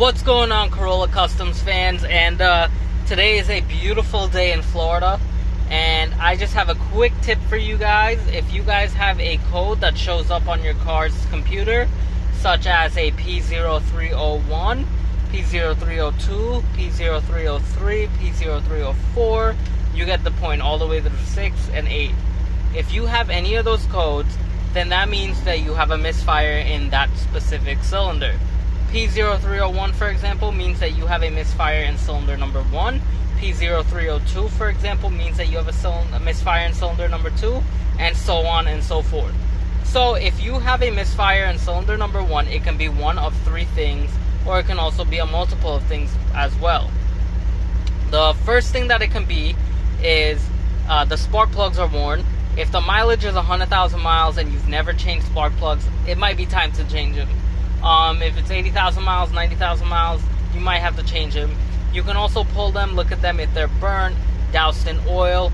What's going on, Corolla Customs fans? And today is a beautiful day in Florida, and I just have a quick tip for you guys. If you guys have a code that shows up on your car's computer, such as a P0301, P0302, P0303, P0304, you get the point all the way to 6 and 8. If you have any of those codes, then that means that you have a misfire in that specific cylinder. P0301, for example, means that you have a misfire in cylinder number 1. P0302, for example, means that you have a misfire in cylinder number 2, and so on and so forth. So if you have a misfire in cylinder number 1, it can be one of 3 things, or it can also be a multiple of things as well. The first thing that it can be is the spark plugs are worn. If the mileage is 100,000 miles and you've never changed spark plugs, it might be time to change them. If it's 80,000 miles, 90,000 miles, you might have to change them. You can also pull them, look at them. If they're burnt, doused in oil,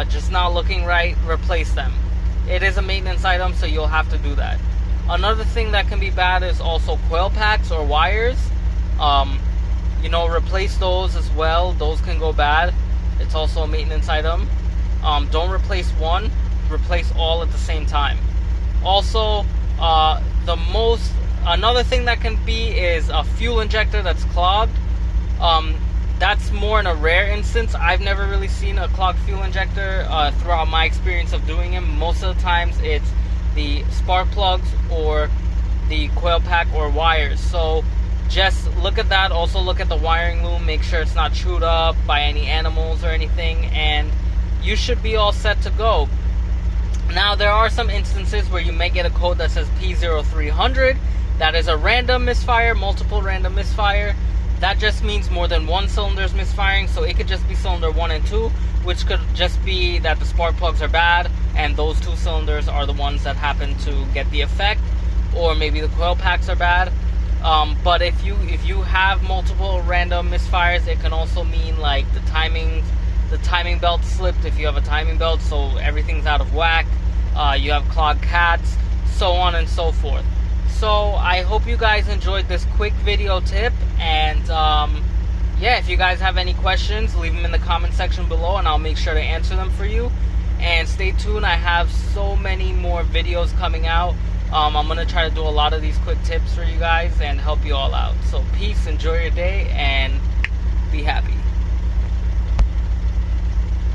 just not looking right, replace them. It is a maintenance item, so you'll have to do that. Another thing that can be bad is also coil packs or wires. Replace those as well. Those can go bad. It's also a maintenance item. Don't replace one, replace all at the same time. Also, another thing that can be is a fuel injector that's clogged. That's more in a rare instance. I've never really seen a clogged fuel injector throughout my experience of doing them. Most of the times it's the spark plugs or the coil pack or wires. So just look at that. Also look at the wiring loom, make sure it's not chewed up by any animals or anything, and you should be all set to go. Now, there are some instances where you may get a code that says P0300. That is a random misfire, multiple random misfire. That just means more than one cylinder is misfiring, so it could just be cylinder 1 and 2, which could just be that the spark plugs are bad, and those 2 cylinders are the ones that happen to get the effect, or maybe the coil packs are bad. But if you have multiple random misfires, it can also mean like the timing belt slipped if you have a timing belt, so everything's out of whack. You have clogged cats, so on and so forth. So I hope you guys enjoyed this quick video tip, and yeah, if you guys have any questions, leave them in the comment section below and I'll make sure to answer them for you. And stay tuned, I have so many more videos coming out. I'm going to try to do a lot of these quick tips for you guys and help you all out. So peace, enjoy your day, and be happy.